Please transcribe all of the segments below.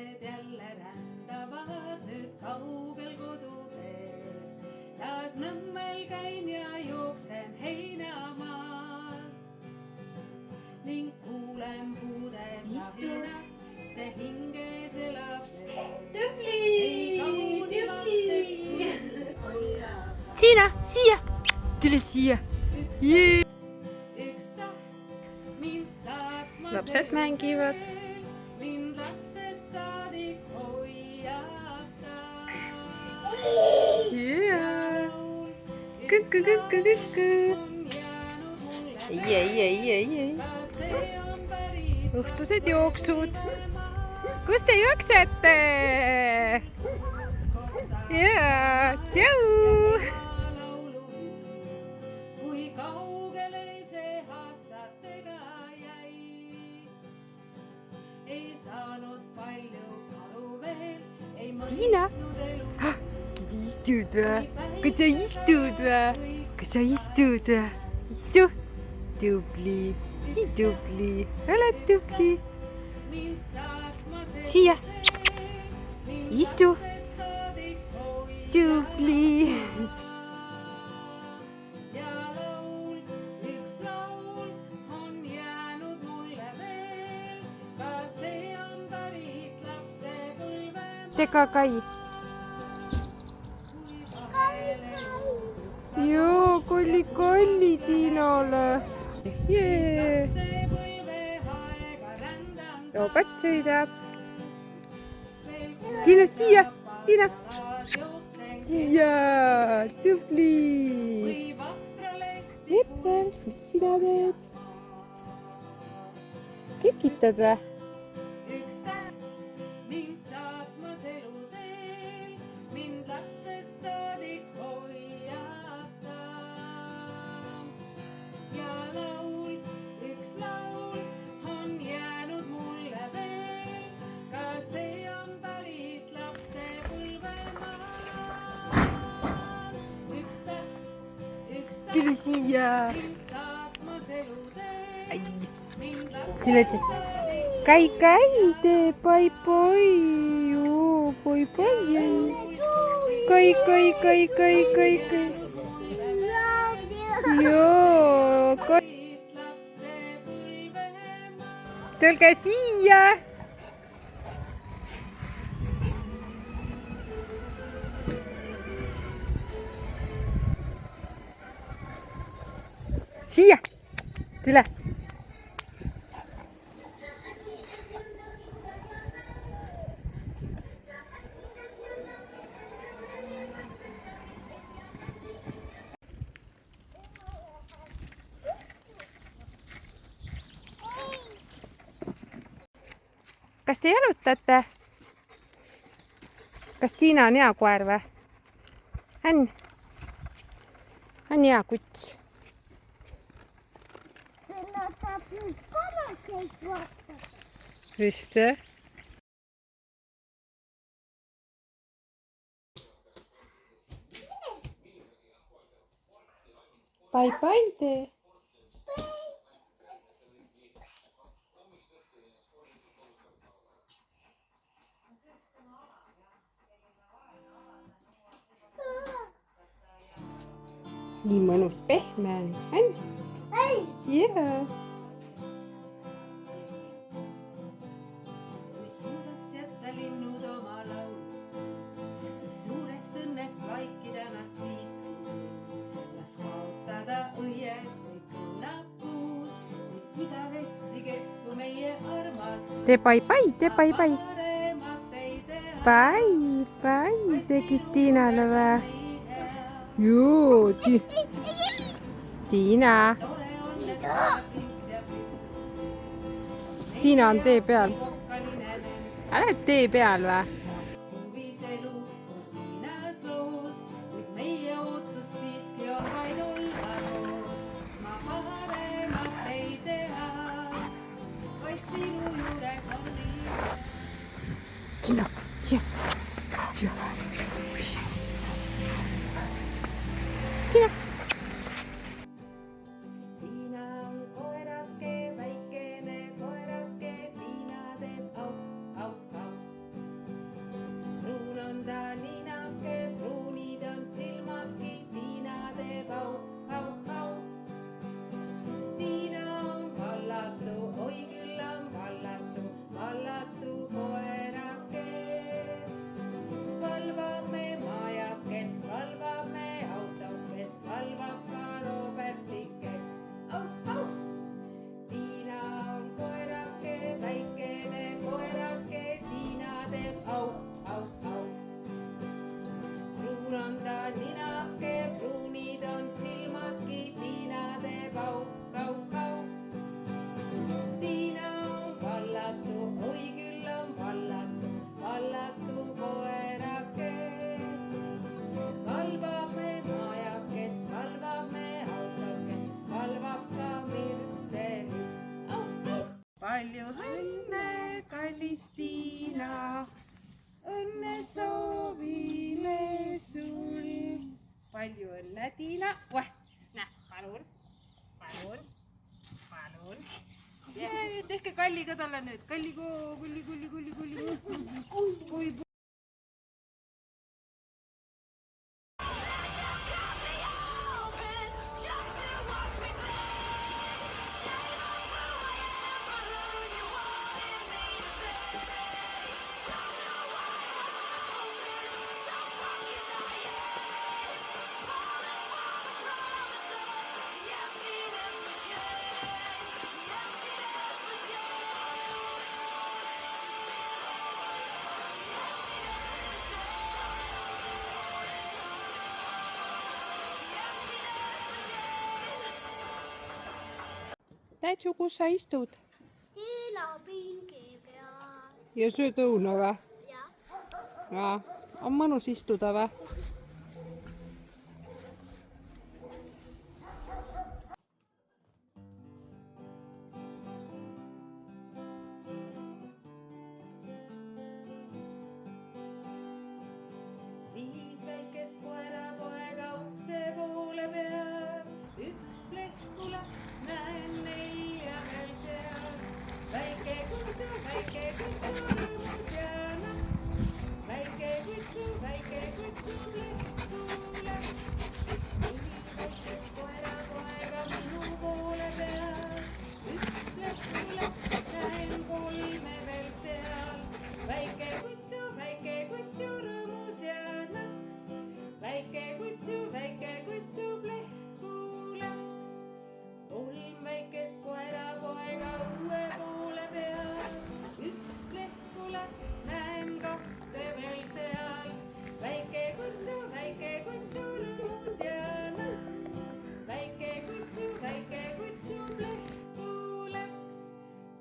lapsed jälle rändavad nüüd kaugel koduteel. Taas Nõmmel käin ja jooksen heinamaal ning kuulen puude sabina, see hinges elab veel. Tubli! Tiina, siia! Tule siia! Lapsed mängivad. Mind lapsest saadik hoiatab. Kõkku. Ei. Õhtused jooksud. Kus te jooksete? Jaa, tšau! Tiina, kas sa istud või? Istu. Tubli, oled tubli. Siia, istu. Tubli. Teka Kai. Joo, kolli Tiinale. Jee. Robert sõidab. Tiina, siia. Tiina. Siia. Tubli. Epper, mis sina teed? Kikitad või? Tule siia. Kai teeb pai-pai. Joo, pai-pai. Kai. Joo, Kai. Tulge siia. Siia, tule. Kas te jalutate? Kas Tiina on hea koer või? On hea kuts. Viste? Pai-pai tee. Nii mõnus pehme on. Jaa. Tee pai-pai. Pai-pai tegid Tiinale või? Joo, Tiina. Tiina on tee peal. Oled tee peal või? Tiina, siia. Tiina. Tiina on koerake, väikene koerake, Tiina teeb au. Kristiina, õnne soovime sul. palju õnne, Tiina. Näe, palun. Tehke Kalli ka talle nüüd. Kalli, kulli. Täitsu, kus sa istud? Tiilapingi peal. Ja sööd õuna või? Jah. On mõnus istuda või? Viis väikest koerapoega ukse poole peal, üks lehku laps näen nelja veel seal. Väike kutsu rõõmus ja naks, väike kutsu lehku läks. Viis väikest koerapoega minu poole peal, üks lehku laps näen kolme veel seal. Väike kutsu rõõmus ja naks, väike kutsu lehku läks. Kolm väikest koerapoega õue poole peal, üks lehku läks, näen kahte veel seal. Väike kutsu rõõmus ja naks, väike kutsu lehku läks.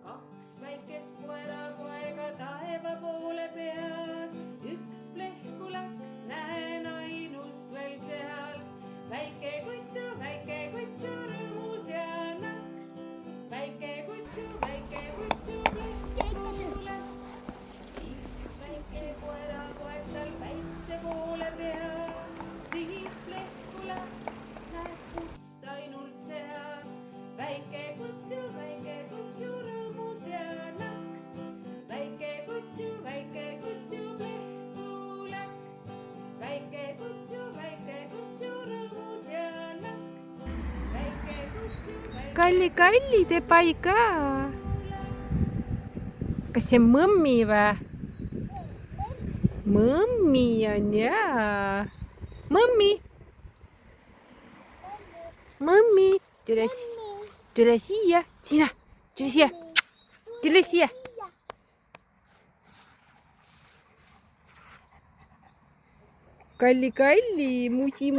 Kaks väikest koerapoega taeva poole peal, üks lehku läks, näen ainust veel seal. Väike kutsu rõõmus ja naks, väike kutsu lehku läks. Üks väike koerapoeg seal päikse poole peal, siis lehku läks, näed kust ainult seal. Väike kutsu rõõmus ja naks, väike kutsu lehku läks. Väike kutsu rõõmus ja naks, väike kutsu Kalli, teeb pai ka. Kas see mõmmi või? Mõmmi on jaa. Mõmmi. Tule siia. Tiina, tule siia. Tule siia. Kalli, musi.